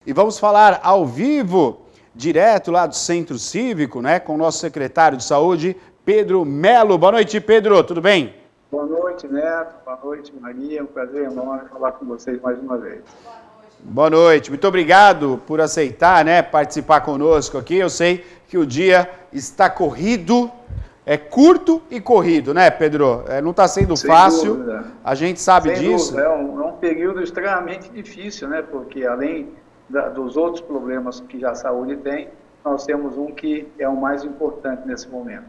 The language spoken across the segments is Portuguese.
e vamos falar ao vivo, direto lá do Centro Cívico, né, com o nosso secretário de Saúde, Pedro Melo. Boa noite, Pedro, tudo bem? Boa noite, Neto. Boa noite, Maria. É um prazer enorme falar com vocês mais uma vez. Boa noite, muito obrigado por aceitar, né, participar conosco aqui. Eu sei que o dia está corrido, é curto e corrido, né, Pedro? Não está sendo fácil, dúvida. A gente sabe disso. Dúvida. É um período extremamente difícil, né, porque além dos outros problemas que já a saúde tem, nós temos um que é o mais importante nesse momento.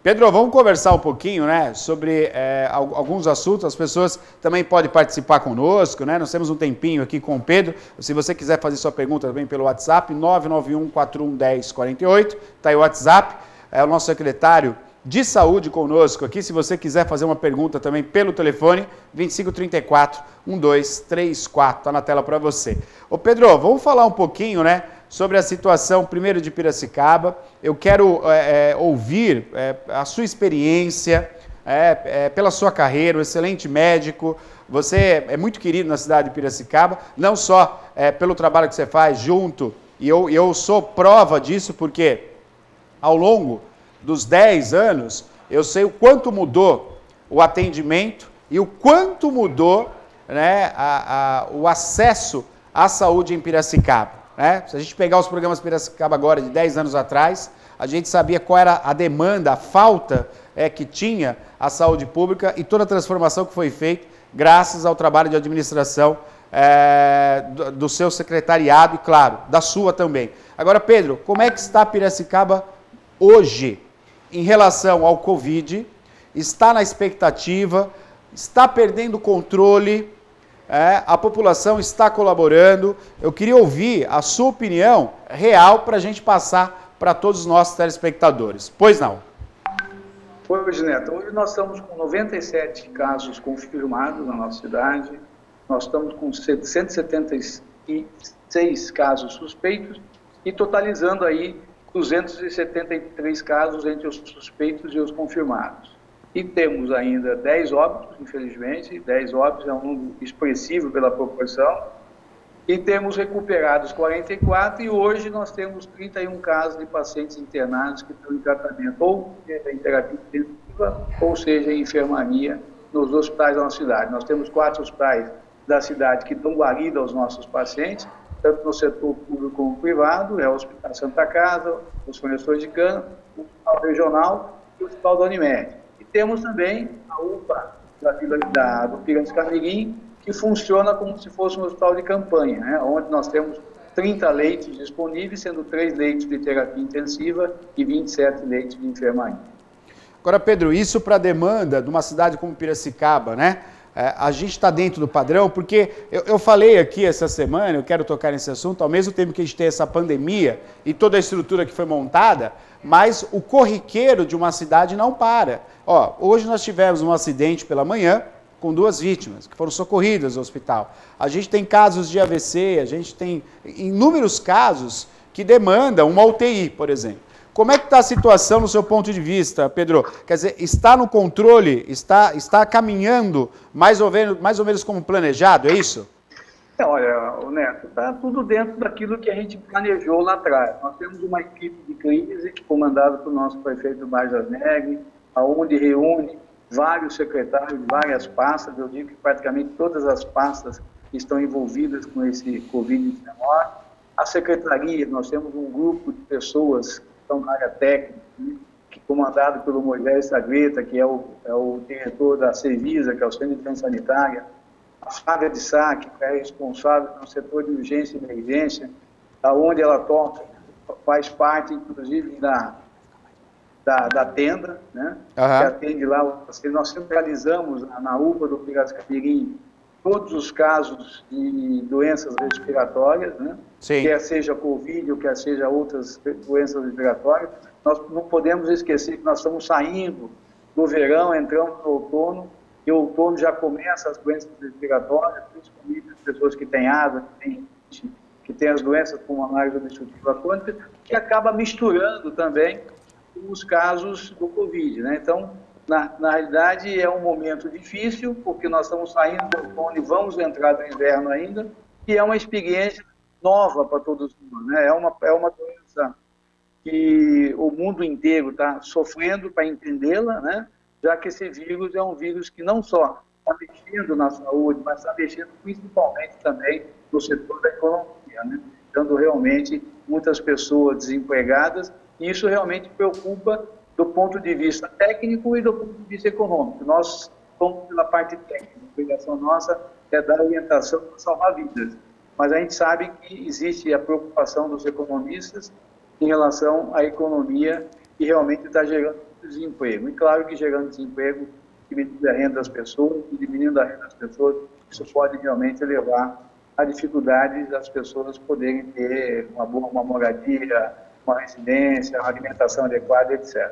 Pedro, vamos conversar um pouquinho, né, sobre alguns assuntos. As pessoas também podem participar conosco, né? Nós temos um tempinho aqui com o Pedro. Se você quiser fazer sua pergunta também pelo WhatsApp, 991-411048, tá aí o WhatsApp. É o nosso secretário de Saúde conosco aqui. Se você quiser fazer uma pergunta também pelo telefone, 2534-1234, tá na tela para você. Ô Pedro, vamos falar um pouquinho, né, sobre a situação, primeiro, de Piracicaba. Eu quero ouvir a sua experiência, pela sua carreira, um excelente médico. Você é muito querido na cidade de Piracicaba, não só pelo trabalho que você faz junto, e eu sou prova disso, porque ao longo dos 10 anos, eu sei o quanto mudou o atendimento e o quanto mudou, né, o acesso à saúde em Piracicaba. Se a gente pegar os programas Piracicaba agora de 10 anos atrás, a gente sabia qual era a demanda, a falta que tinha a saúde pública e toda a transformação que foi feita graças ao trabalho de administração do seu secretariado e, claro, da sua também. Agora, Pedro, como é que está Piracicaba hoje em relação ao Covid? Está na expectativa? Está perdendo o controle? A população está colaborando. Eu queria ouvir a sua opinião real para a gente passar para todos os nossos telespectadores. Pois não? Pois, Neto, hoje nós estamos com 97 casos confirmados na nossa cidade, nós estamos com 176 casos suspeitos e totalizando aí 273 casos entre os suspeitos e os confirmados. E temos ainda 10 óbitos, infelizmente, 10 óbitos é um número expressivo pela proporção, e temos recuperados 44, e hoje nós temos 31 casos de pacientes internados que estão em tratamento, ou em terapia intensiva, ou seja, em enfermaria, nos hospitais da nossa cidade. Nós temos 4 hospitais da cidade que dão guarida aos nossos pacientes, tanto no setor público como privado, é o Hospital Santa Casa, os fornecedores de cana, o Hospital Regional e o Hospital da Unimed. Temos também a UPA do Piranhas Carneirinho, que funciona como se fosse um hospital de campanha, né? Onde nós temos 30 leitos disponíveis, sendo 3 leitos de terapia intensiva e 27 leitos de enfermaria. Agora, Pedro, isso para a demanda de uma cidade como Piracicaba, né? A gente está dentro do padrão, porque eu falei aqui essa semana, eu quero tocar nesse assunto, ao mesmo tempo que a gente tem essa pandemia e toda a estrutura que foi montada, mas o corriqueiro de uma cidade não para. Hoje nós tivemos um acidente pela manhã com 2 vítimas que foram socorridas ao hospital. A gente tem casos de AVC, a gente tem inúmeros casos que demandam uma UTI, por exemplo. Como é que está a situação no seu ponto de vista, Pedro? Quer dizer, está no controle, está caminhando mais ou menos como planejado, é isso? Olha, Neto, está tudo dentro daquilo que a gente planejou lá atrás. Nós temos uma equipe de crise comandada pelo nosso prefeito Baixas Neves, onde reúne vários secretários, várias pastas. Eu digo que praticamente todas as pastas estão envolvidas com esse Covid-19. A secretaria, nós temos um grupo de pessoas que estão na área técnica, comandado pelo Moisés Sagreta, que é o diretor da Servisa, que é o Centro de Defesa Sanitária, a Flávia de Sá, que é responsável no setor de urgência e emergência, onde ela faz parte, inclusive, da tenda, né? Que atende lá. Nós centralizamos na UPA do Piracicaba todos os casos de doenças respiratórias, né? Quer seja Covid ou quer seja outras doenças respiratórias. Nós não podemos esquecer que nós estamos saindo do verão, entrando no outono, e o outono já começa as doenças respiratórias, principalmente as pessoas que têm asma, que têm as doenças pulmonares obstrutivas crônicas, que acaba misturando também os casos do Covid, né? Então, na realidade, é um momento difícil, porque nós estamos saindo do outono e vamos entrar no inverno ainda, e é uma experiência nova para todos nós, né? É uma doença que o mundo inteiro está sofrendo para entendê-la, né? Já que esse vírus é um vírus que não só está mexendo na saúde, mas está mexendo principalmente também no setor da economia, né? Dando realmente muitas pessoas desempregadas, e isso realmente preocupa do ponto de vista técnico e do ponto de vista econômico. Nós, como pela parte técnica, a obrigação nossa é dar orientação para salvar vidas, mas a gente sabe que existe a preocupação dos economistas em relação à economia, que realmente está gerando desemprego. E claro que gerando desemprego, diminuindo a renda das pessoas, e diminuindo a renda das pessoas, isso pode realmente levar a dificuldade das pessoas poderem ter uma moradia, uma residência, uma alimentação adequada, etc.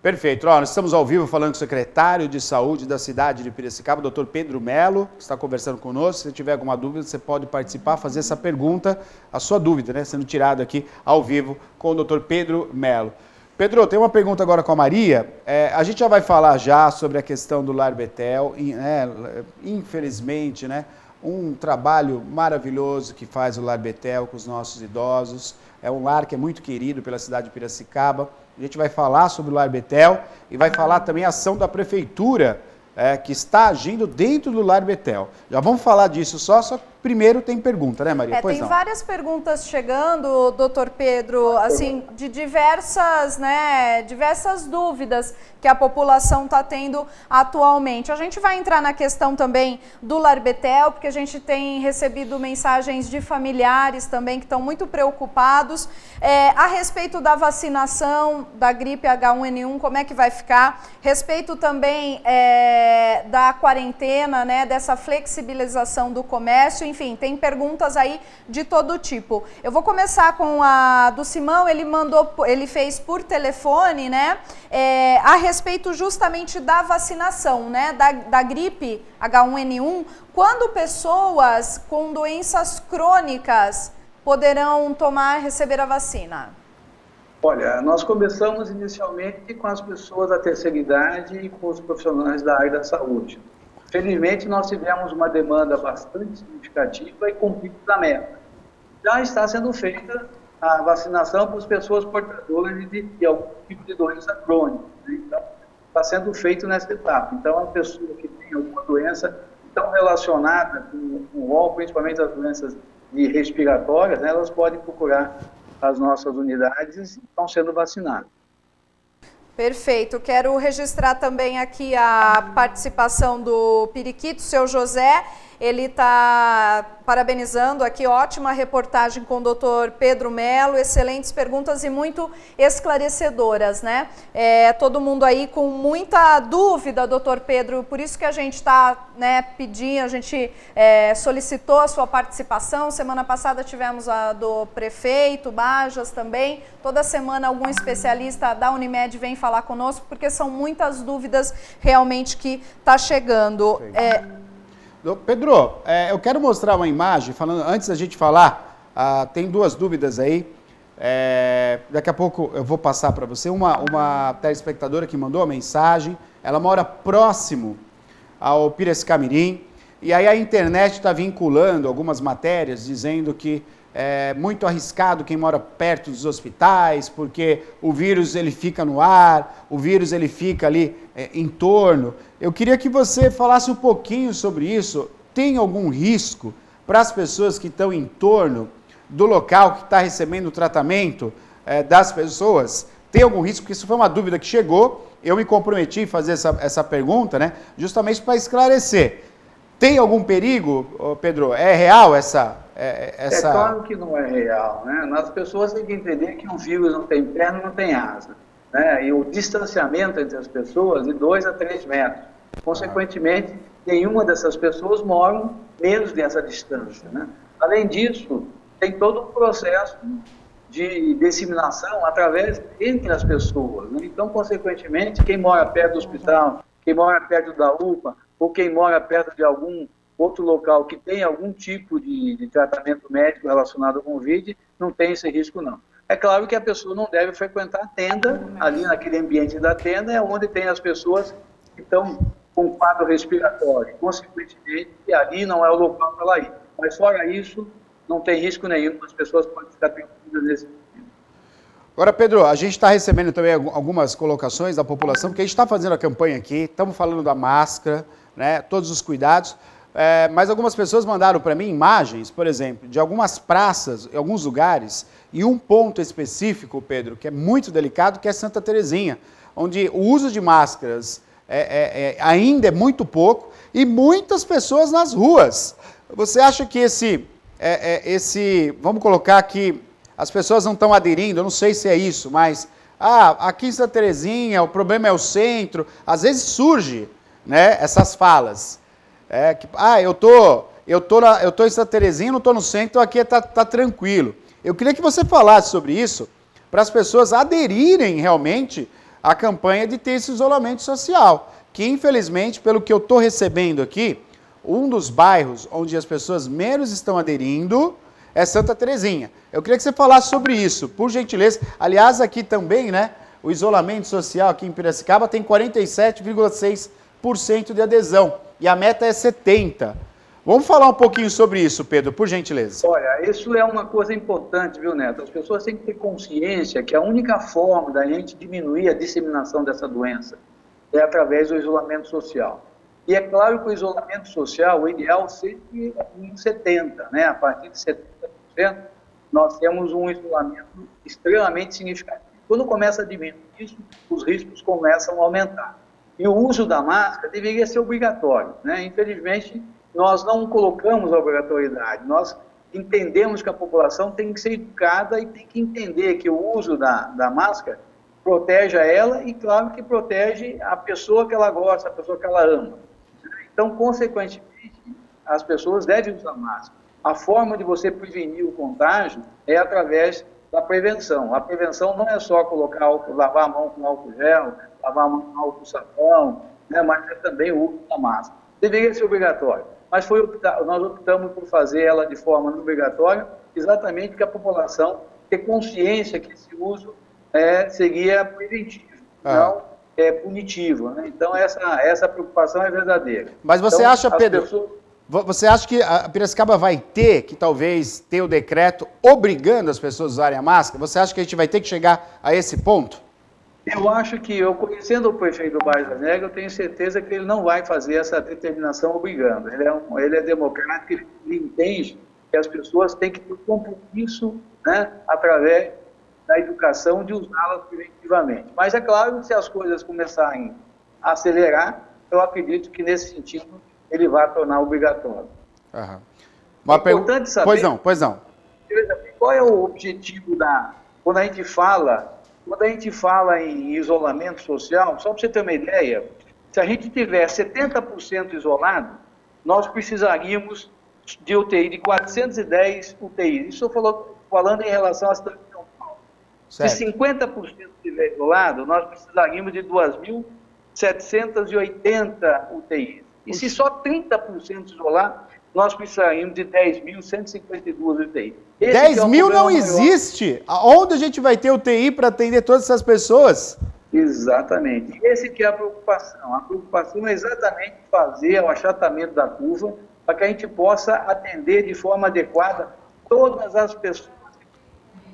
Perfeito. Nós estamos ao vivo falando com o secretário de Saúde da cidade de Piracicaba, doutor Pedro Melo, que está conversando conosco. Se tiver alguma dúvida, você pode participar, fazer essa pergunta, a sua dúvida, né, sendo tirada aqui ao vivo com o doutor Pedro Melo. Pedro, tem uma pergunta agora com a Maria. A gente já vai falar já sobre a questão do Lar Betel. Infelizmente, né, um trabalho maravilhoso que faz o Lar Betel com os nossos idosos. É um lar que é muito querido pela cidade de Piracicaba. A gente vai falar sobre o Lar Betel e vai falar também a ação da prefeitura que está agindo dentro do Lar Betel. Já vamos falar disso só primeiro tem pergunta, né, Maria? Pois tem não. Várias perguntas chegando, doutor Pedro, assim, de diversas dúvidas que a população está tendo atualmente. A gente vai entrar na questão também do Lar Betel, porque a gente tem recebido mensagens de familiares também que estão muito preocupados a respeito da vacinação da gripe H1N1, como é que vai ficar, respeito também da quarentena, né, dessa flexibilização do comércio. Enfim, tem perguntas aí de todo tipo. Eu vou começar com a do Simão, ele fez por telefone, né, a respeito justamente da vacinação, né, da gripe H1N1, quando pessoas com doenças crônicas poderão receber a vacina. Olha, nós começamos inicialmente com as pessoas da terceira idade e com os profissionais da área da saúde. Felizmente, nós tivemos uma demanda bastante significativa e cumprimos a meta. Já está sendo feita a vacinação para as pessoas portadoras de algum tipo de doença crônica, né? Então, está sendo feito nessa etapa. Então, a pessoa que tem alguma doença tão relacionada com o rol, principalmente as doenças respiratórias, né, elas podem procurar as nossas unidades e estão sendo vacinadas. Perfeito. Quero registrar também aqui a participação do Periquito, seu José. Ele está parabenizando aqui, ótima reportagem com o doutor Pedro Melo, excelentes perguntas e muito esclarecedoras, né? Todo mundo aí com muita dúvida, doutor Pedro, por isso que a gente está, né, pedindo, a gente solicitou a sua participação. Semana passada tivemos a do prefeito, Bajas também. Toda semana algum especialista da Unimed vem falar conosco, porque são muitas dúvidas realmente que está chegando. Pedro, eu quero mostrar uma imagem, antes da gente falar, tem duas dúvidas aí, daqui a pouco eu vou passar para você, uma telespectadora que mandou a mensagem, ela mora próximo ao Piracicamirim, e aí a internet está vinculando algumas matérias, dizendo que é muito arriscado quem mora perto dos hospitais, porque o vírus ele fica no ar, o vírus ele fica ali em torno. Eu queria que você falasse um pouquinho sobre isso. Tem algum risco para as pessoas que estão em torno do local que está recebendo o tratamento das pessoas? Tem algum risco? Porque isso foi uma dúvida que chegou. Eu me comprometi em fazer essa pergunta, né? Justamente para esclarecer. Tem algum perigo, Pedro? É real essa... É claro que não é real, né? As pessoas têm que entender que um vírus não tem perna, não tem asa, né? E o distanciamento entre as pessoas de 2 a 3 metros. Consequentemente, nenhuma dessas pessoas moram menos dessa distância, né? Além disso, tem todo um processo de disseminação entre as pessoas, né? Então, consequentemente, quem mora perto do hospital, quem mora perto da UPA, ou quem mora perto de algum outro local que tem algum tipo de tratamento médico relacionado ao Covid, não tem esse risco, não. É claro que a pessoa não deve frequentar a tenda, ali naquele ambiente da tenda é onde tem as pessoas que estão com quadro respiratório. Consequentemente, ali não é o local para ela ir. Mas fora isso, não tem risco nenhum, as pessoas podem ficar tranquilas nesse sentido. Agora, Pedro, a gente está recebendo também algumas colocações da população, porque a gente está fazendo a campanha aqui, estamos falando da máscara, né, todos os cuidados, mas algumas pessoas mandaram para mim imagens, por exemplo, de algumas praças, em alguns lugares, e um ponto específico, Pedro, que é muito delicado, que é Santa Terezinha, onde o uso de máscaras ainda é muito pouco e muitas pessoas nas ruas. Você acha que vamos colocar aqui, as pessoas não estão aderindo, eu não sei se é isso, mas aqui em Santa Terezinha o problema é o centro, às vezes surge, né, essas falas, eu tô em Santa Terezinha, não estou no centro, aqui tá tranquilo. Eu queria que você falasse sobre isso, para as pessoas aderirem realmente à campanha de ter esse isolamento social, que infelizmente, pelo que eu estou recebendo aqui, um dos bairros onde as pessoas menos estão aderindo é Santa Terezinha. Eu queria que você falasse sobre isso, por gentileza. Aliás, aqui também, né, o isolamento social aqui em Piracicaba tem 47,6% de adesão e a meta é 70%. Vamos falar um pouquinho sobre isso, Pedro, por gentileza. Olha, isso é uma coisa importante, viu, Neto? As pessoas têm que ter consciência que a única forma da gente diminuir a disseminação dessa doença é através do isolamento social. E é claro que o isolamento social, o ideal sempre é em 70%, né? A partir de 70%, nós temos um isolamento extremamente significativo. Quando começa a diminuir isso, os riscos começam a aumentar. E o uso da máscara deveria ser obrigatório, né? Infelizmente, nós não colocamos a obrigatoriedade. Nós entendemos que a população tem que ser educada e tem que entender que o uso da máscara protege a ela e, claro, que protege a pessoa que ela gosta, a pessoa que ela ama. Então, consequentemente, as pessoas devem usar máscara. A forma de você prevenir o contágio é através da prevenção. A prevenção não é só lavar a mão com álcool gel, lavar a mão com álcool sabão, né, mas é também o uso da máscara. Deveria ser obrigatório, mas nós optamos por fazer ela de forma não obrigatória, exatamente porque a população tem consciência que esse uso seria preventivo, não punitivo, né? Então essa preocupação é verdadeira. Mas você então, acha, Pedro, você acha que a Piracicaba vai ter o decreto obrigando as pessoas a usarem a máscara? Você acha que a gente vai ter que chegar a esse ponto? Eu acho que, conhecendo o prefeito Vargas das Neves, eu tenho certeza que ele não vai fazer essa determinação obrigando. Ele é democrático, ele entende que as pessoas têm que ter compromisso, né, através da educação de usá-las preventivamente. Mas é claro que se as coisas começarem a acelerar, eu acredito que nesse sentido ele vai tornar obrigatório. Uhum. É importante saber... Pois não. Qual é o objetivo quando a gente fala em isolamento social, só para você ter uma ideia, se a gente tiver 70% isolado, nós precisaríamos de UTI, de 410 UTIs. Isso eu estou falando em relação à cidade de São Paulo. Certo. Se 50% estiver isolado, nós precisaríamos de 2.780 UTIs. E se só 30% isolado, nós precisaríamos de 10.152 UTIs. 10 mil não existe! Onde a gente vai ter UTI para atender todas essas pessoas? Exatamente. Esse que é a preocupação. A preocupação é exatamente fazer o achatamento da curva para que a gente possa atender de forma adequada todas as pessoas que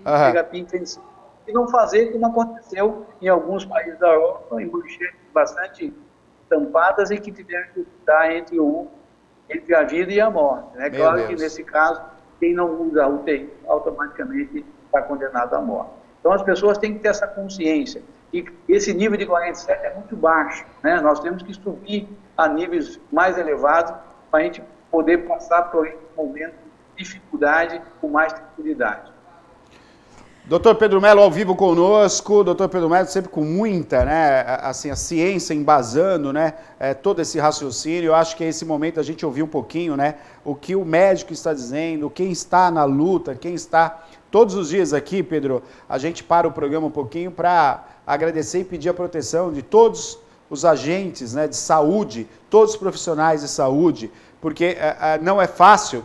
precisam de terapia intensiva. E não fazer como aconteceu em alguns países da Europa, em manchetes bastante tampadas e que tiveram que optar entre a vida e a morte. É claro que nesse caso, quem não usa a UTI automaticamente está condenado à morte. Então as pessoas têm que ter essa consciência. E esse nível de 47 é muito baixo, né? Nós temos que subir a níveis mais elevados para a gente poder passar por esse momento de dificuldade com mais tranquilidade. Doutor Pedro Mello ao vivo conosco, doutor Pedro Mello sempre com muita, né, assim, a ciência embasando, né, todo esse raciocínio. Eu acho que é esse momento a gente ouvir um pouquinho, né, o que o médico está dizendo, quem está na luta, quem está todos os dias aqui, Pedro, a gente para o programa um pouquinho para agradecer e pedir a proteção de todos os agentes, né, de saúde, todos os profissionais de saúde, porque não é fácil.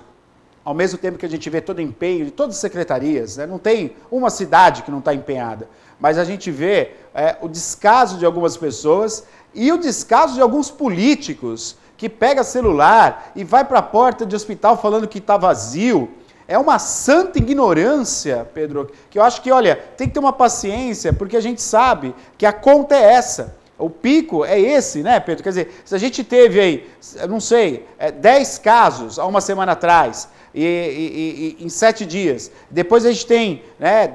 Ao mesmo tempo que a gente vê todo o empenho de todas as secretarias, né? Não tem uma cidade que não está empenhada, mas a gente vê o descaso de algumas pessoas e o descaso de alguns políticos que pega celular e vai para a porta de hospital falando que está vazio. É uma santa ignorância, Pedro, que eu acho que, olha, tem que ter uma paciência, porque a gente sabe que a conta é essa. O pico é esse, né, Pedro? Quer dizer, se a gente teve aí, não sei, 10 casos há uma semana atrás, e em 7 dias, depois a gente tem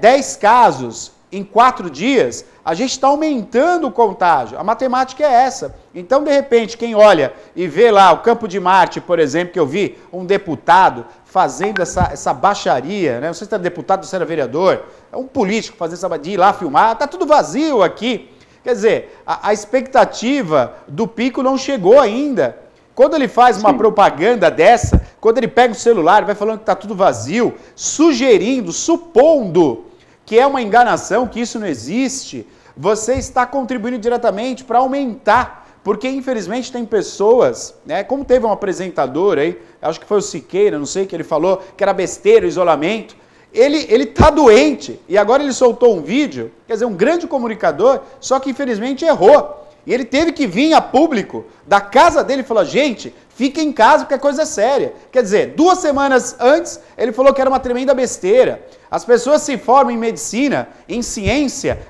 10 casos em 4 dias, a gente está aumentando o contágio. A matemática é essa. Então, de repente, quem olha e vê lá o Campo de Marte, por exemplo, que eu vi um deputado fazendo essa baixaria, né? Não sei se era deputado ou se era vereador, é um político fazendo essa de ir lá filmar, está tudo vazio aqui. Quer dizer, a expectativa do pico não chegou ainda. Quando ele faz uma propaganda dessa, quando ele pega o celular, vai falando que está tudo vazio, sugerindo, supondo que é uma enganação, que isso não existe, você está contribuindo diretamente para aumentar, porque infelizmente tem pessoas, né, como teve um apresentador aí, acho que foi o Siqueira, não sei, que ele falou que era besteira o isolamento, ele está doente, e agora ele soltou um vídeo, quer dizer, um grande comunicador, só que infelizmente errou, e ele teve que vir a público da casa dele e falar, gente, fica em casa porque a coisa é séria. Quer dizer, 2 semanas antes, ele falou que era uma tremenda besteira. As pessoas se formam em medicina, em ciência,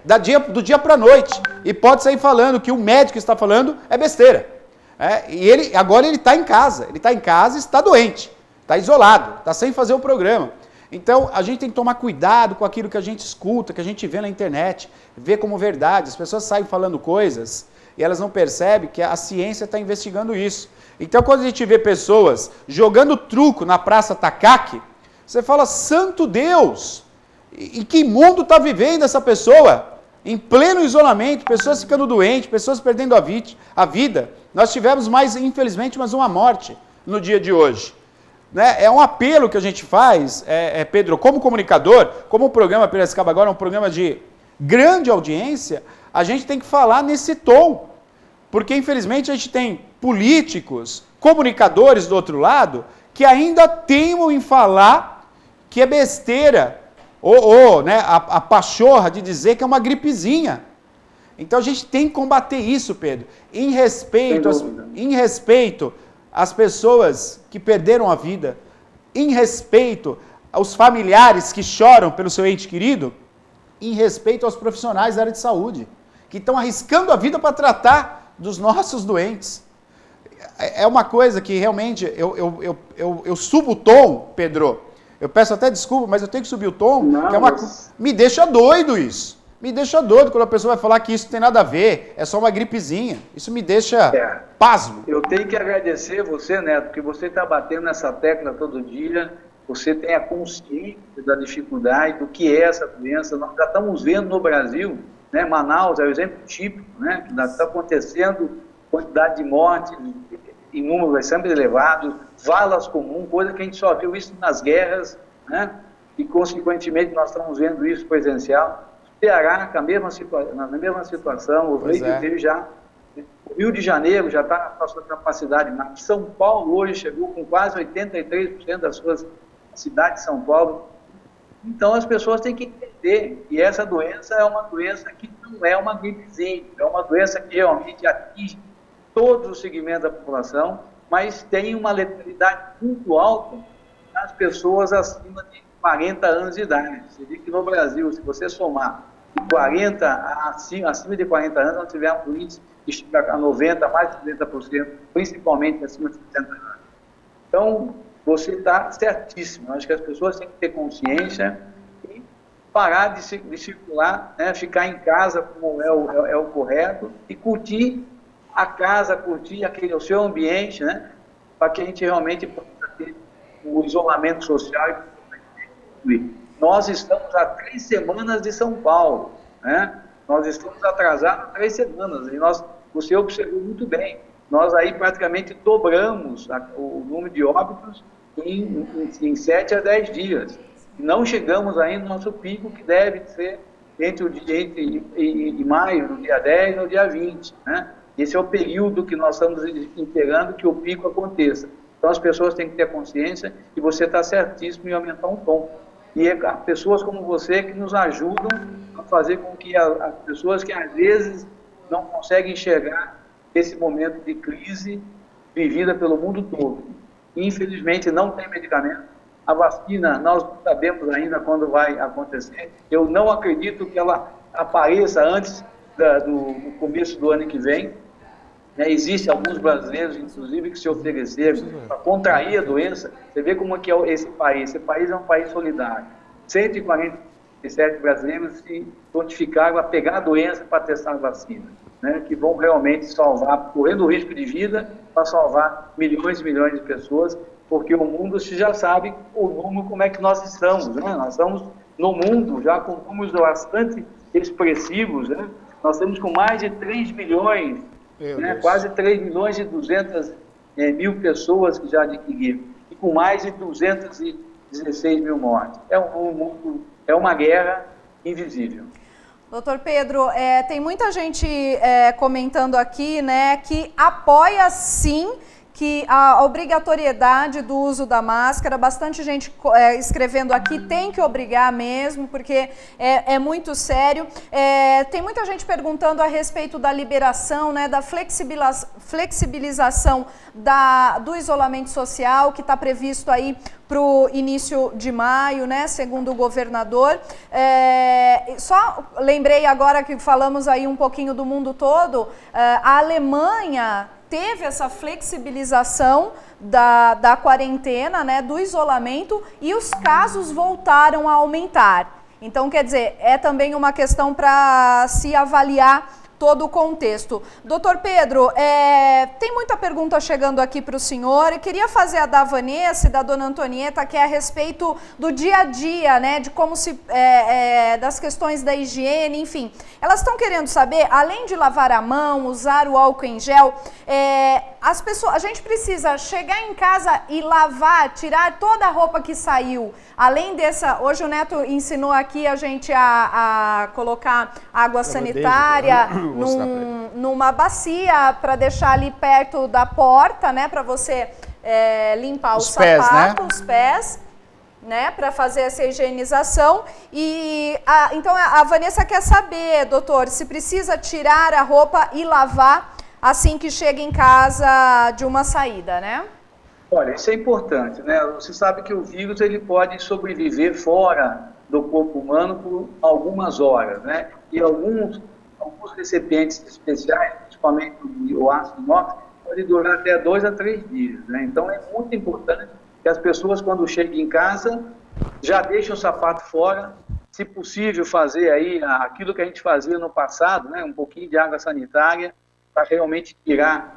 do dia para a noite. E pode sair falando que o médico está falando é besteira. E agora ele está em casa. Ele está em casa e está doente. Está isolado, está sem fazer o programa. Então, a gente tem que tomar cuidado com aquilo que a gente escuta, que a gente vê na internet, vê como verdade. As pessoas saem falando coisas e elas não percebem que a ciência está investigando isso. Então, quando a gente vê pessoas jogando truco na Praça Takaki, você fala, santo Deus, em que mundo está vivendo essa pessoa? Em pleno isolamento, pessoas ficando doentes, pessoas perdendo a vida. Nós tivemos infelizmente, mais uma morte no dia de hoje. Né? É um apelo que a gente faz, Pedro, como comunicador, como o programa Piracicaba Agora é um programa de grande audiência, a gente tem que falar nesse tom. Porque, infelizmente, a gente tem políticos, comunicadores do outro lado, que ainda teimam em falar que é besteira, ou a pachorra de dizer que é uma gripezinha. Então, a gente tem que combater isso, Pedro, em respeito às pessoas que perderam a vida, em respeito aos familiares que choram pelo seu ente querido, em respeito aos profissionais da área de saúde, que estão arriscando a vida para tratar dos nossos doentes. É uma coisa que realmente eu subo o tom, Pedro. Eu peço até desculpa, mas eu tenho que subir o tom. Me deixa doido isso. Me deixa doido quando a pessoa vai falar que isso não tem nada a ver, é só uma gripezinha. Isso me deixa pasmo. Eu tenho que agradecer você, Neto, porque você está batendo nessa tecla todo dia. Você tem a consciência da dificuldade do que é essa doença. Nós já estamos vendo no Brasil, né, Manaus é o exemplo típico, né, que está acontecendo, quantidade de mortes em números sempre elevados, valas comuns, coisa que a gente só viu isso nas guerras, né, e consequentemente nós estamos vendo isso presencial. O Ceará, na mesma situação, o Rio de Janeiro já está com a sua capacidade, mas São Paulo hoje chegou com quase 83% das suas cidades de São Paulo. Então, as pessoas têm que entender que essa doença é uma doença que não é uma gripezinha, é uma doença que realmente atinge todos os segmentos da população, mas tem uma letalidade muito alta nas pessoas acima de 40 anos de idade. Você vê que no Brasil, se você somar de 40 acima de 40 anos, nós tivemos um índice que chega a 90%, mais de 90%, principalmente acima de 60 anos. Então, você está certíssimo. Acho que as pessoas têm que ter consciência e parar de circular, né, ficar em casa como é o correto e curtir a casa, curtir o seu ambiente, né, para que a gente realmente possa ter o isolamento social. Nós estamos há 3 semanas de São Paulo, né? Nós estamos atrasados há 3 semanas e você observou muito bem. Nós aí praticamente dobramos o número de óbitos em 7 a 10 dias. Não chegamos ainda no nosso pico, que deve ser entre maio, no dia 10 e no dia 20. Né? Esse é o período que nós estamos esperando que o pico aconteça. Então as pessoas têm que ter consciência e você está certíssimo em aumentar um tom. E é pessoas como você que nos ajudam a fazer com que as pessoas que às vezes não conseguem enxergar esse momento de crise vivida pelo mundo todo. Infelizmente não tem medicamento, A vacina, nós não sabemos ainda quando vai acontecer. Eu não acredito que ela apareça antes do começo do ano que vem. Existem alguns brasileiros, inclusive, que se ofereceram para contrair a doença. Você vê como é que é esse país. Esse país é um país solidário. 147 brasileiros se prontificaram a pegar a doença para testar a vacina, né, que vão realmente salvar, correndo o risco de vida, para salvar milhões e milhões de pessoas, porque o mundo já sabe o número, como é que nós estamos. Né? Nós estamos no mundo já com números bastante expressivos. Né? Nós estamos com mais de 3 milhões, né? Quase 3 milhões e 200 mil pessoas que já adquiriram, e com mais de 216 mil mortes. É uma guerra invisível. Doutor Pedro, tem muita gente comentando aqui, né, que apoia sim que a obrigatoriedade do uso da máscara, bastante gente escrevendo aqui, tem que obrigar mesmo, porque é muito sério. Tem muita gente perguntando a respeito da liberação, né, da flexibilização do isolamento social, que está previsto aí para o início de maio, né, segundo o governador. Só lembrei agora que falamos aí um pouquinho do mundo todo, a Alemanha teve essa flexibilização da quarentena, né, do isolamento, e os casos voltaram a aumentar. Então, quer dizer, é também uma questão para se avaliar todo o contexto. Doutor Pedro, tem muita pergunta chegando aqui para o senhor. Eu queria fazer a da Vanessa e da dona Antonieta, que é a respeito do dia a dia, né, de como das questões da higiene, enfim. Elas estão querendo saber, além de lavar a mão, usar o álcool em gel, a gente precisa chegar em casa e lavar, tirar toda a roupa que saiu. Além dessa, hoje o Neto ensinou aqui a gente a colocar água sanitária numa bacia para deixar ali perto da porta, né, para você limpar os sapatos, os pés, né, para fazer essa higienização. Então a Vanessa quer saber, doutor, se precisa tirar a roupa e lavar assim que chega em casa de uma saída, né? Olha, isso é importante, né? Você sabe que o vírus ele pode sobreviver fora do corpo humano por algumas horas, né? E alguns recipientes especiais, principalmente o ácido inox, pode durar até 2 a 3 dias, né? Então é muito importante que as pessoas, quando chegam em casa, já deixem o sapato fora, se possível fazer aí aquilo que a gente fazia no passado, né? Um pouquinho de água sanitária para realmente tirar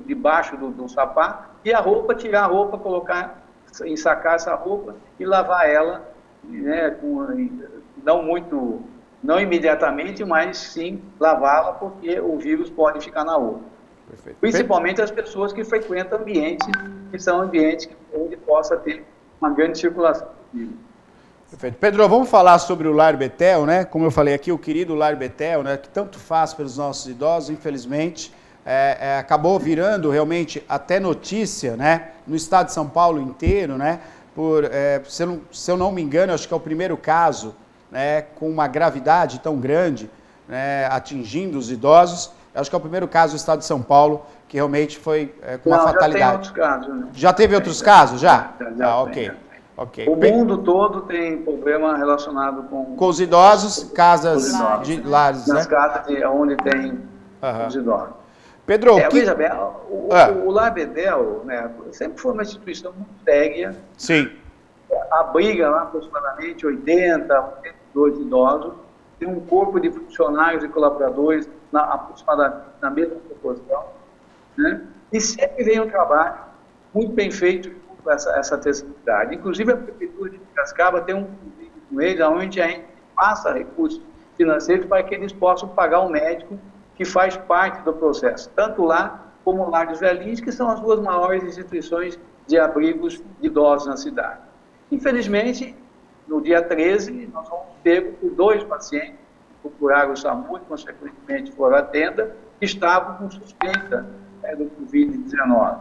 debaixo do sapato, e a roupa, tirar a roupa, ensacar essa roupa e lavar ela, né, não imediatamente, mas sim lavá-la, porque o vírus pode ficar na roupa. Perfeito. Principalmente as pessoas que frequentam ambientes que são ambientes onde possa ter uma grande circulação do vírus. Perfeito. Pedro, vamos falar sobre o Lar Betel, né? Como eu falei aqui, o querido Lar Betel, né, que tanto faz pelos nossos idosos, infelizmente, acabou virando realmente até notícia, né, no estado de São Paulo inteiro, né, se eu não me engano, acho que é o primeiro caso, né, com uma gravidade tão grande, né, atingindo os idosos. Acho que é o primeiro caso do estado de São Paulo que realmente foi com uma fatalidade. Já tem outros casos, né? Já teve outros casos, já? Ok. O mundo todo tem problema relacionado com os idosos, casas de lares, nas casas onde tem os idosos. Pedro, veja bem, o Lar Betel, né, sempre foi uma instituição muito séria. Sim. Abriga lá aproximadamente 82 idosos, tem um corpo de funcionários e colaboradores aproximadamente na mesma proporção, né, e sempre vem um trabalho muito bem feito com essa terceira. Inclusive a Prefeitura de Piracicaba tem um convênio com eles, onde a gente passa recursos financeiros para que eles possam pagar um médico que faz parte do processo, tanto lá como o Lar dos Velhinhos, que são as duas maiores instituições de abrigos de idosos na cidade. Infelizmente, no dia 13, nós fomos pegos por 2 pacientes que procuraram o SAMU e, consequentemente, foram à tenda, que estavam com suspeita do Covid-19.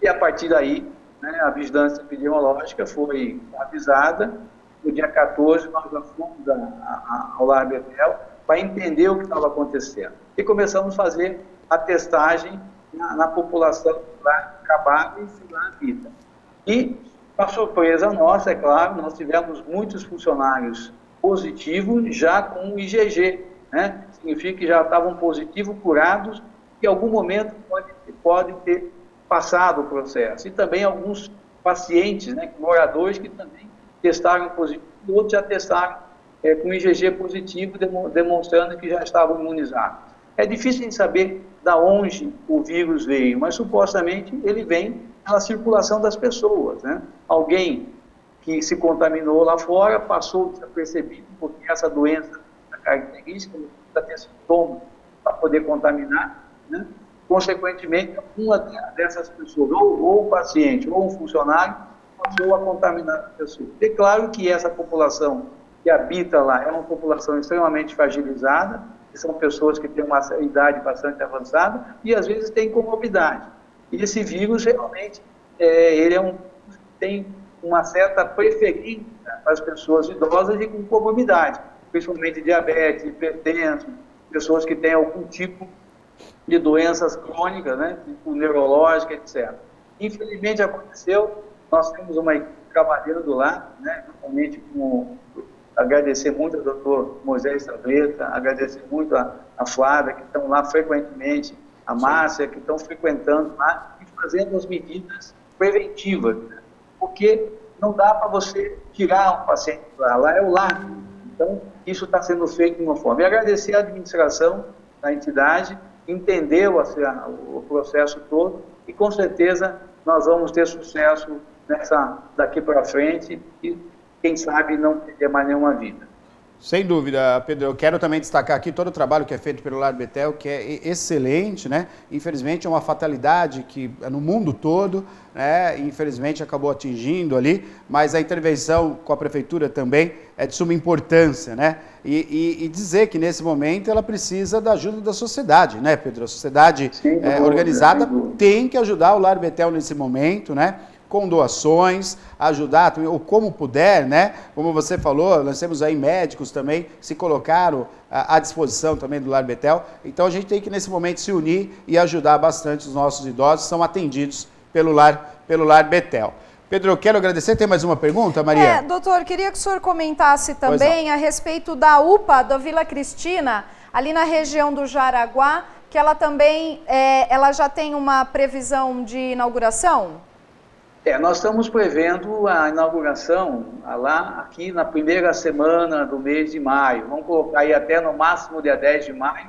E, a partir daí, né, a vigilância epidemiológica foi avisada. No dia 14, nós já fomos ao Lar Betel para entender o que estava acontecendo. E começamos a fazer a testagem na população lá Cababa e lá Vita. E Para surpresa nossa, é claro, nós tivemos muitos funcionários positivos já com o IgG, né? Significa que já estavam positivos, curados, que em algum momento pode ter passado o processo. E também alguns pacientes, né, moradores que também testaram positivo, e outros já testaram com IgG positivo, demonstrando que já estavam imunizados. É difícil de saber de onde o vírus veio, mas supostamente ele vem pela circulação das pessoas, né? Alguém que se contaminou lá fora passou desapercebido, porque essa doença é característica, não precisa ter sintomas para poder contaminar, né? Consequentemente, uma dessas pessoas, ou o paciente, ou um funcionário, passou a contaminar a pessoa. É claro que essa população que habita lá é uma população extremamente fragilizada, que são pessoas que têm uma idade bastante avançada e às vezes têm comorbidade. E esse vírus realmente ele tem uma certa preferência para as pessoas idosas e com comorbidade, principalmente diabetes, hipertenso, pessoas que têm algum tipo de doenças crônicas, né, tipo neurológica, etc. Infelizmente aconteceu, nós temos uma equipe trabalhando lá, né, principalmente agradecer muito ao doutor Moisés Tableta, agradecer muito a Flávia, que estão lá frequentemente, a Márcia, que estão frequentando lá e fazendo as medidas preventivas, né? Porque não dá para você tirar um paciente lá é o lar. Então, isso está sendo feito de uma forma. E agradecer à administração da entidade, entendeu o processo todo e, com certeza, nós vamos ter sucesso daqui para frente e, quem sabe, não perder mais nenhuma vida. Sem dúvida, Pedro. Eu quero também destacar aqui todo o trabalho que é feito pelo Lar Betel, que é excelente, né? Infelizmente é uma fatalidade que é no mundo todo, né? Infelizmente acabou atingindo ali, mas a intervenção com a prefeitura também é de suma importância, né? E dizer que nesse momento ela precisa da ajuda da sociedade, né, Pedro? A sociedade organizada tem que ajudar o Lar Betel nesse momento, né? Com doações, ajudar, ou como puder, né? Como você falou, nós temos aí médicos também que se colocaram à disposição também do Lar Betel. Então a gente tem que nesse momento se unir e ajudar bastante os nossos idosos que são atendidos pelo Lar Betel. Pedro, eu quero agradecer. Tem mais uma pergunta, Maria? Doutor, queria que o senhor comentasse também a respeito da UPA da Vila Cristina, ali na região do Jaraguá, que ela também ela já tem uma previsão de inauguração? Nós estamos prevendo a inauguração aqui na primeira semana do mês de maio. Vamos colocar aí até no máximo dia 10 de maio.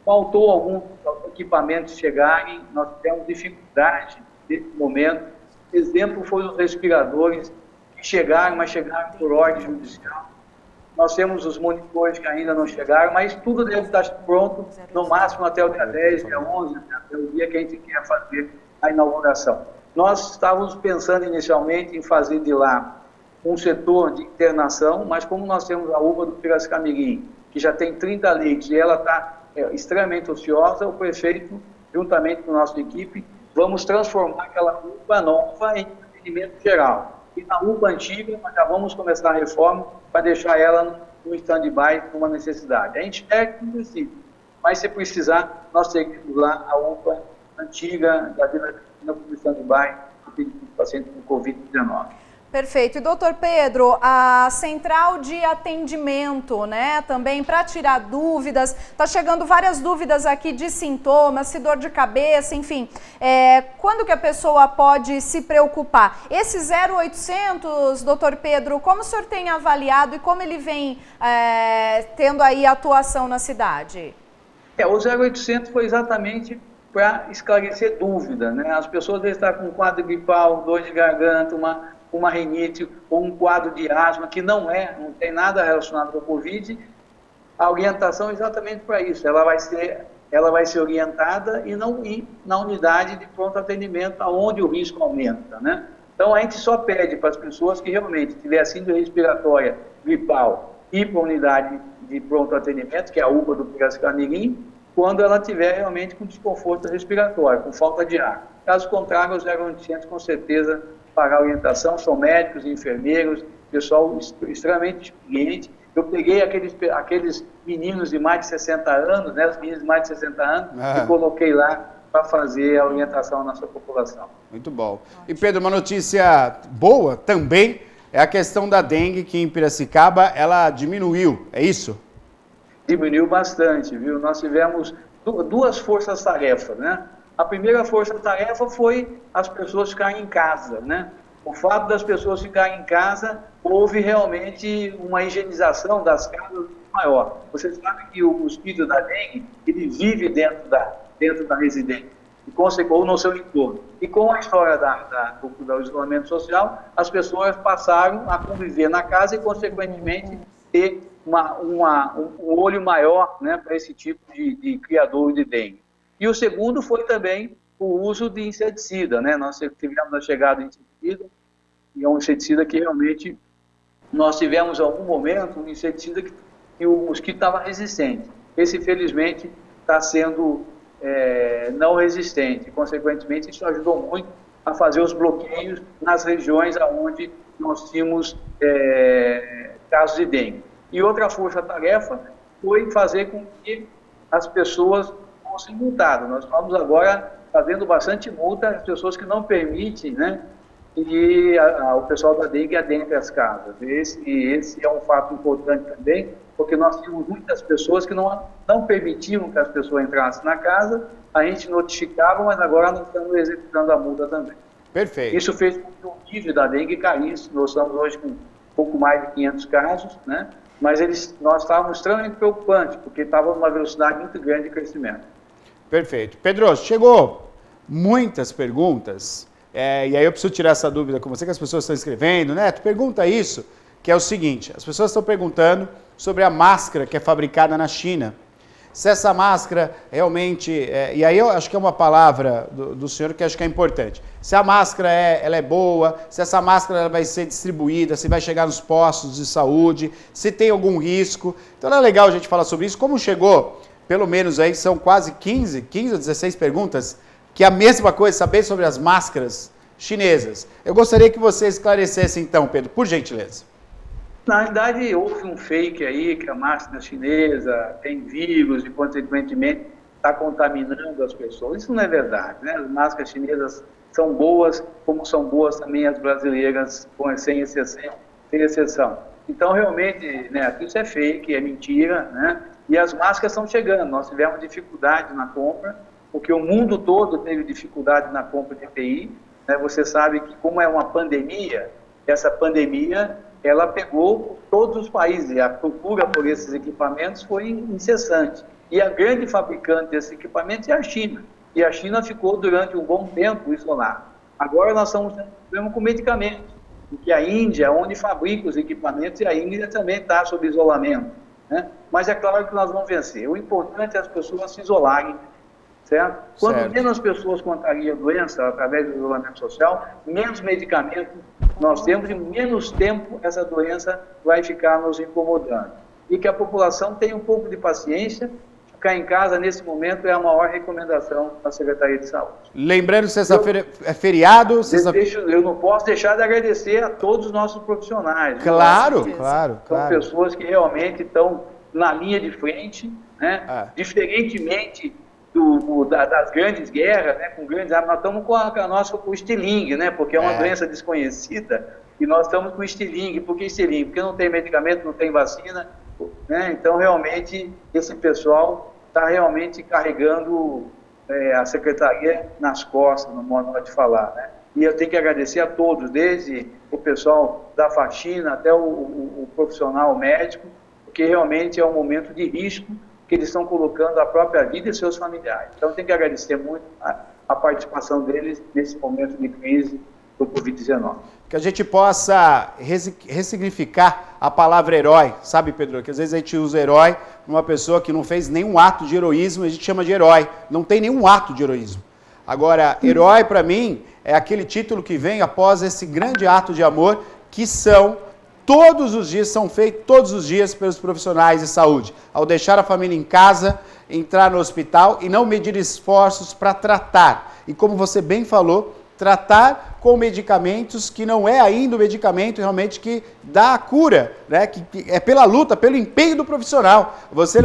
Faltou alguns equipamentos chegarem, nós tivemos dificuldade nesse momento. Exemplo foram os respiradores que chegaram, mas chegaram por ordem judicial. Nós temos os monitores que ainda não chegaram, mas tudo deve estar pronto no máximo até o dia 10, dia 11, até o dia que a gente quer fazer a inauguração. Nós estávamos pensando inicialmente em fazer de lá um setor de internação, mas como nós temos a UPA do Piracicamirim, que já tem 30 leitos e ela está extremamente ociosa, o prefeito, juntamente com a nossa equipe, vamos transformar aquela UPA nova em atendimento geral. E na UPA antiga, nós já vamos começar a reforma para deixar ela no stand-by com uma necessidade. A gente espera que não precise, mas se precisar, nós seguimos lá a UPA antiga da Vila Cristina com stand-by do paciente com Covid-19. Perfeito. E, doutor Pedro, a central de atendimento, né, também para tirar dúvidas, está chegando várias dúvidas aqui de sintomas, se dor de cabeça, enfim, quando que a pessoa pode se preocupar? Esse 0800, doutor Pedro, como o senhor tem avaliado e como ele vem tendo aí atuação na cidade? O 0800 foi exatamente para esclarecer dúvida, né? As pessoas devem estar com um quadro gripal, dor de garganta, uma rinite ou um quadro de asma, que não tem nada relacionado com a Covid. A orientação é exatamente para isso. Ela vai ser orientada e não ir na unidade de pronto atendimento, onde o risco aumenta, né? Então, a gente só pede para as pessoas que realmente tiver síndrome respiratória gripal ir para a unidade de pronto atendimento, que é a UPA do Piracicamirim, quando ela tiver realmente com desconforto respiratório, com falta de ar. Caso contrário, o 0800 com certeza fará orientação, são médicos, enfermeiros, pessoal extremamente experiente. Eu peguei aqueles meninos de mais de 60 anos, né, os meninos de mais de 60 anos, e coloquei lá para fazer a orientação à nossa população. Muito bom. E Pedro, uma notícia boa também é a questão da dengue, que em Piracicaba ela diminuiu, é isso? Diminuiu bastante, viu? Nós tivemos duas forças-tarefas, né? A primeira força-tarefa foi as pessoas ficarem em casa, né? O fato das pessoas ficarem em casa, houve realmente uma higienização das casas maior. Você sabe que o mosquito da dengue, ele vive dentro da residência, ou no seu entorno. E com a história do isolamento social, as pessoas passaram a conviver na casa e, consequentemente, ter um olho maior, né, para esse tipo de criador de dengue. E o segundo foi também o uso de inseticida, né? Nós tivemos a chegada de inseticida, e é um inseticida que realmente nós tivemos em algum momento um inseticida que o mosquito estava resistente. Esse, infelizmente, está sendo não resistente. Consequentemente, isso ajudou muito a fazer os bloqueios nas regiões onde nós tínhamos casos de dengue. E outra força-tarefa foi fazer com que as pessoas fossem multadas. Nós estamos agora fazendo bastante multa às pessoas que não permitem, né, que o pessoal da dengue adentre as casas. Esse é um fato importante também, porque nós tínhamos muitas pessoas que não permitiam que as pessoas entrassem na casa, a gente notificava, mas agora nós estamos executando a multa também. Perfeito. Isso fez com que o nível da dengue caísse. Nós estamos hoje com um pouco mais de 500 casos, né? Mas nós estávamos extremamente preocupantes, porque estava numa velocidade muito grande de crescimento. Perfeito. Pedro, chegou muitas perguntas, e aí eu preciso tirar essa dúvida com você, que as pessoas estão escrevendo, né? Tu pergunta isso, que é o seguinte, as pessoas estão perguntando sobre a máscara que é fabricada na China. Se essa máscara realmente, e aí eu acho que é uma palavra do senhor que acho que é importante, se a máscara ela é boa, se essa máscara ela vai ser distribuída, se vai chegar nos postos de saúde, se tem algum risco. Então é legal a gente falar sobre isso. Como chegou, pelo menos aí são quase 15 ou 16 perguntas, que é a mesma coisa, saber sobre as máscaras chinesas. Eu gostaria que você esclarecesse então, Pedro, por gentileza. Na realidade, houve um fake aí, que a máscara chinesa tem vírus e, consequentemente, está contaminando as pessoas. Isso não é verdade, né? As máscaras chinesas são boas, como são boas também as brasileiras, sem exceção. Então, realmente, né, isso é fake, é mentira, né? E as máscaras estão chegando. Nós tivemos dificuldade na compra, porque o mundo todo teve dificuldade na compra de EPI. Né? Você sabe que, como é uma pandemia, essa pandemia ela pegou todos os países, e a procura por esses equipamentos foi incessante. E a grande fabricante desses equipamentos é a China. E a China ficou durante um bom tempo isolada. Agora nós estamos tendo problema com medicamentos, porque a Índia é onde fabrica os equipamentos e a Índia também está sob isolamento. Né? Mas é claro que nós vamos vencer. O importante é as pessoas se isolarem, certo? Quanto menos pessoas contrariam a doença através do isolamento social, menos medicamentos nós temos e menos tempo essa doença vai ficar nos incomodando. E que a população tenha um pouco de paciência. Ficar em casa, nesse momento, é a maior recomendação da Secretaria de Saúde. Lembrando que sexta-feira é feriado. Eu não posso deixar de agradecer a todos os nossos profissionais. Claro. São pessoas que realmente estão na linha de frente, né? Diferentemente das grandes guerras, né, com grandes armas, nós estamos com o estilingue, né, porque é uma doença desconhecida, e nós estamos com o estilingue. Por que estilingue? Porque não tem medicamento, não tem vacina, né, então realmente esse pessoal está realmente carregando a secretaria nas costas, no modo de falar, né, e eu tenho que agradecer a todos, desde o pessoal da faxina até o profissional médico, porque realmente é um momento de risco que eles estão colocando a própria vida e seus familiares. Então, tem que agradecer muito a participação deles nesse momento de crise do Covid-19. Que a gente possa ressignificar a palavra herói, sabe, Pedro? Que às vezes a gente usa herói numa pessoa que não fez nenhum ato de heroísmo, a gente chama de herói. Não tem nenhum ato de heroísmo. Agora, herói, para mim, é aquele título que vem após esse grande ato de amor que são feitos todos os dias pelos profissionais de saúde, ao deixar a família em casa, entrar no hospital e não medir esforços para tratar. E como você bem falou, tratar com medicamentos que não é ainda o medicamento realmente que dá a cura, né? Que é pela luta, pelo empenho do profissional. Você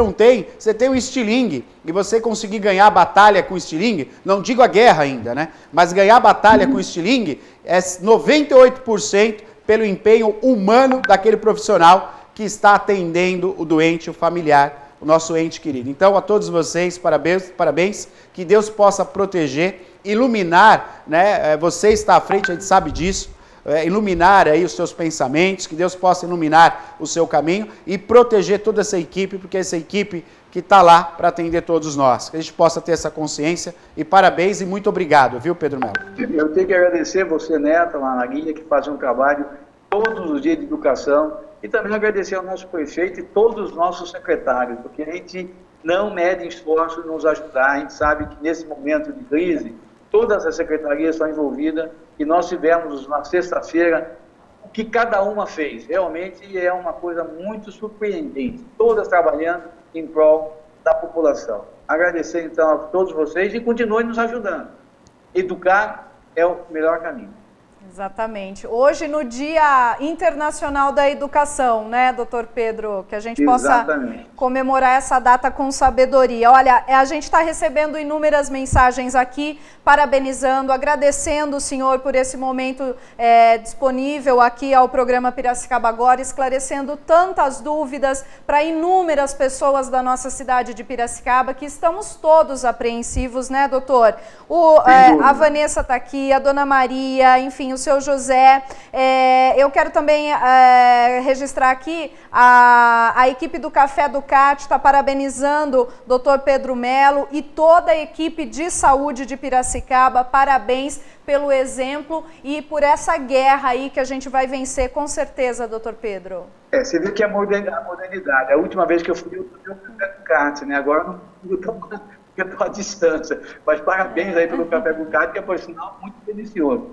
tem o estilingue, e você conseguir ganhar a batalha com o estilingue, não digo a guerra ainda, né? Mas ganhar a batalha com o estilingue é 98% pelo empenho humano daquele profissional que está atendendo o doente, o familiar, o nosso ente querido. Então, a todos vocês, parabéns, que Deus possa proteger, iluminar, né? Você está à frente, a gente sabe disso, iluminar aí os seus pensamentos, que Deus possa iluminar o seu caminho e proteger toda essa equipe, porque essa equipe que está lá para atender todos nós, que a gente possa ter essa consciência, e parabéns e muito obrigado, viu, Pedro Melo? Eu tenho que agradecer você, Neto, lá na Guia, que faz um trabalho todos os dias de educação, e também agradecer ao nosso prefeito e todos os nossos secretários, porque a gente não mede esforço em nos ajudar, a gente sabe que nesse momento de crise, todas as secretarias estão envolvidas, e nós tivemos na sexta-feira o que cada uma fez. Realmente é uma coisa muito surpreendente, todas trabalhando em prol da população. Agradecer então a todos vocês e continuem nos ajudando. Educar é o melhor caminho. Exatamente. Hoje, no Dia Internacional da Educação, né, doutor Pedro? Que a gente possa comemorar essa data com sabedoria. Olha, a gente está recebendo inúmeras mensagens aqui, parabenizando, agradecendo o senhor por esse momento disponível aqui ao programa Piracicaba Agora, esclarecendo tantas dúvidas para inúmeras pessoas da nossa cidade de Piracicaba, que estamos todos apreensivos, né, doutor? A Vanessa está aqui, a dona Maria, enfim, o seu José. Eu quero também registrar aqui a equipe do Café Ducati está parabenizando o Dr. Pedro Melo e toda a equipe de saúde de Piracicaba. Parabéns pelo exemplo e por essa guerra aí que a gente vai vencer com certeza, Dr. Pedro. Você viu que é a modernidade. A última vez que eu fui, eu fui o Café Ducati, né? Agora eu não eu estou à distância, mas parabéns aí pelo Café Ducati, que é, por sinal, muito delicioso.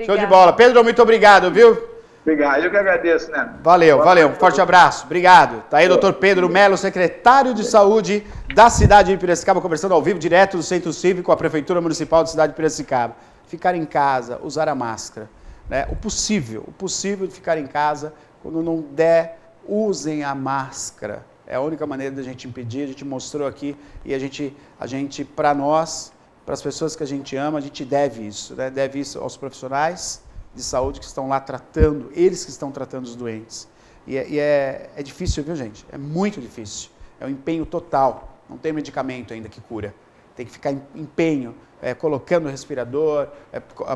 Show de bola. Pedro, muito obrigado, viu? Obrigado, eu que agradeço, né? Valeu. Um forte abraço. Obrigado. Tá aí o Dr. Pedro Melo, secretário de Saúde da cidade de Piracicaba, conversando ao vivo, direto do Centro Cívico com a Prefeitura Municipal da cidade de Piracicaba. Ficar em casa, usar a máscara, né? O possível de ficar em casa, quando não der, usem a máscara. É a única maneira da gente impedir, a gente mostrou aqui e a gente para nós, para as pessoas que a gente ama, a gente deve isso, né? Deve isso aos profissionais de saúde que estão lá tratando, eles que estão tratando os doentes. E é difícil, viu, gente? É muito difícil. É um empenho total. Não tem medicamento ainda que cura. Tem que ficar em empenho, colocando o respirador,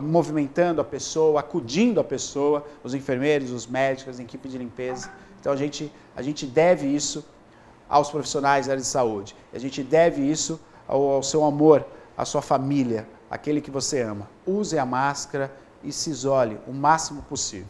movimentando a pessoa, acudindo a pessoa, os enfermeiros, os médicos, a equipe de limpeza. Então a gente deve isso aos profissionais da área de saúde. A gente deve isso ao seu amor, à sua família, aquele que você ama. Use a máscara e se isole o máximo possível.